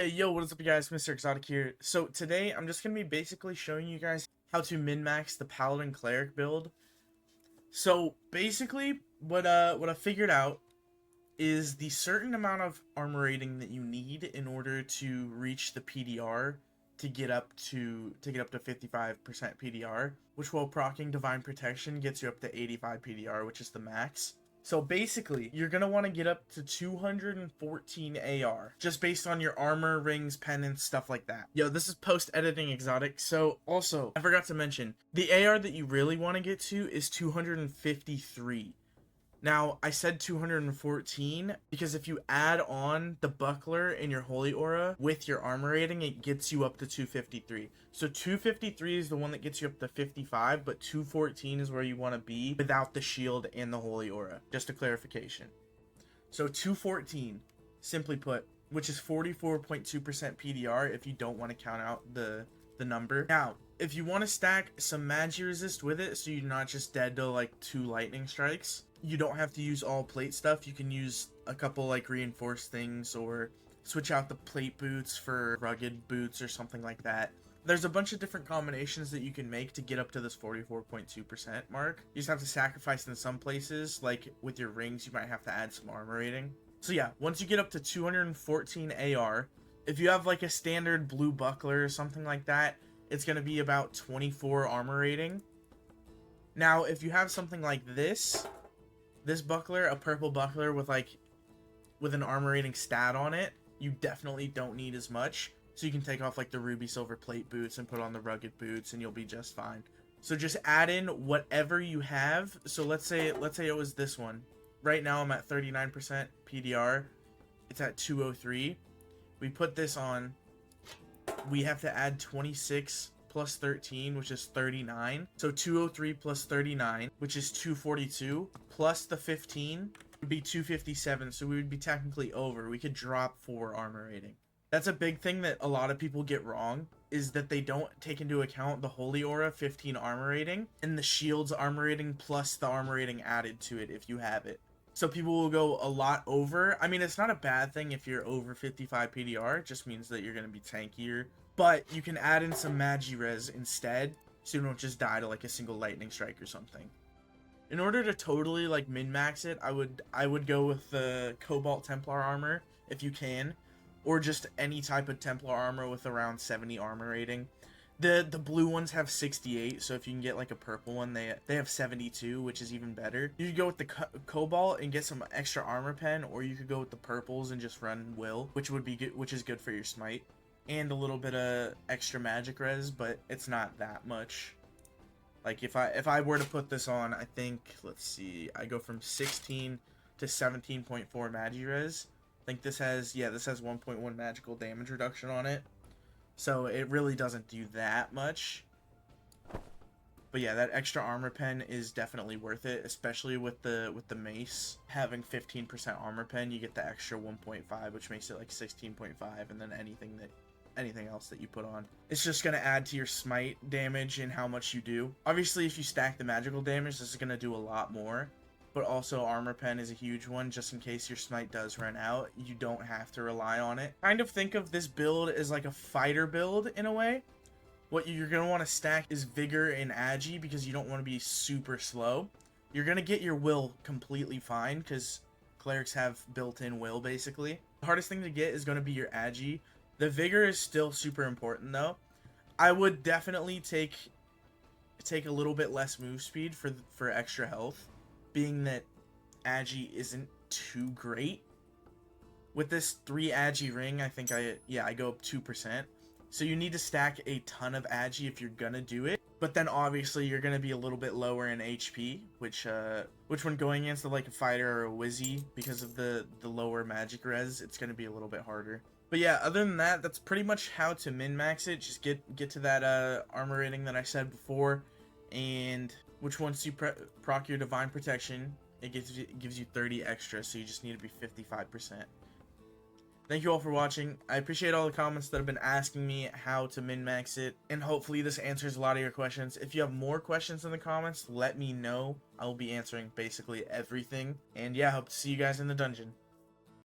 Hey, yo, what is up, you guys? Mr.Exotic here. So today, I'm just going to be basically showing you guys how to min-max the Paladin Cleric build. So basically, what I figured out is the certain amount of armor rating that you need in order to reach the PDR to get up to 55% PDR, which while proccing Divine Protection gets you up to 85 PDR, which is the max. So basically, you're going to want to get up to 214 AR, just based on your armor, rings, pendants, stuff like that. Yo, this is post-editing exotic. So also, I forgot to mention, the AR that you really want to get to is 253. Now, I said 214 because if you add on the buckler in your holy aura with your armor rating, it gets you up to 253. So 253 is the one that gets you up to 55, but 214 is where you want to be without the shield and the holy aura. Just a clarification. So 214, simply put, which is 44.2% PDR if you don't want to count out the number. Now, if you want to stack some magi resist with it so you're not just dead to like 2 lightning strikes, you don't have to use all plate stuff. You can use a couple like reinforced things or switch out the plate boots for rugged boots or something like that. There's a bunch of different combinations that you can make to get up to this 44.2% mark. You just have to sacrifice in some places, like with your rings, you might have to add some armor rating. So yeah, once you get up to 214 AR, if you have like a standard blue buckler or something like that, it's going to be about 24 armor rating. Now, if you have something like this buckler, a purple buckler with an armor rating stat on it, you definitely don't need as much. So you can take off like the ruby silver plate boots and put on the rugged boots and you'll be just fine. So just add in whatever you have. So let's say it was this one. Right now I'm at 39% PDR. It's at 203. We put this on. We have to add 26 plus 13, which is 39. So 203 plus 39, which is 242, plus the 15 would be 257. So we would be technically over. We could drop 4 armor rating. That's a big thing that a lot of people get wrong, is that they don't take into account the holy aura 15 armor rating and the shield's armor rating plus the armor rating added to it if you have it. So people will go a lot over. I mean, it's not a bad thing if you're over 55 PDR. It just means that you're going to be tankier. But you can add in some magi res instead, so you don't just die to like a single lightning strike or something. In order to totally like min-max it, I would go with the Cobalt Templar armor if you can, or just any type of Templar armor with around 70 armor rating. The blue ones have 68, so if you can get like a purple one, they have 72, which is even better. You could go with the Cobalt and get some extra armor pen, or you could go with the purples and just run Will, which would be good, which is good for your smite, and a little bit of extra magic res, but it's not that much. Like if I were to put this on, I think, let's see, I go from 16 to 17.4 magi res. I think this has 1.1 magical damage reduction on it. So it really doesn't do that much. But yeah, that extra armor pen is definitely worth it, especially with the mace. Having 15% armor pen, you get the extra 1.5, which makes it like 16.5, and then anything else that you put on. It's just going to add to your smite damage and how much you do. Obviously, if you stack the magical damage, this is going to do a lot more. But also armor pen is a huge one, just in case your smite does run out. You don't have to rely on it. Kind of think of this build as like a fighter build in a way. What you're going to want to stack is vigor and agi because you don't want to be super slow. You're going to get your will completely fine because clerics have built-in will basically. The hardest thing to get is going to be your agi. The vigor is still super important though. I would definitely take a little bit less move speed for extra health, being that agi isn't too great. With this 3 agi ring, I think I go up 2%. So you need to stack a ton of agi if you're gonna do it. But then obviously you're gonna be a little bit lower in HP, which when going against like a fighter or a wizzy, because of the lower magic res, it's gonna be a little bit harder. But yeah, other than that, that's pretty much how to min-max it. Just get to that armor rating that I said before, and which once you proc your divine protection, it gives you 30 extra, so you just need to be 55%. Thank you all for watching. I appreciate all the comments that have been asking me how to min-max it, and hopefully this answers a lot of your questions. If you have more questions in the comments, let me know. I will be answering basically everything. And yeah, hope to see you guys in the dungeon.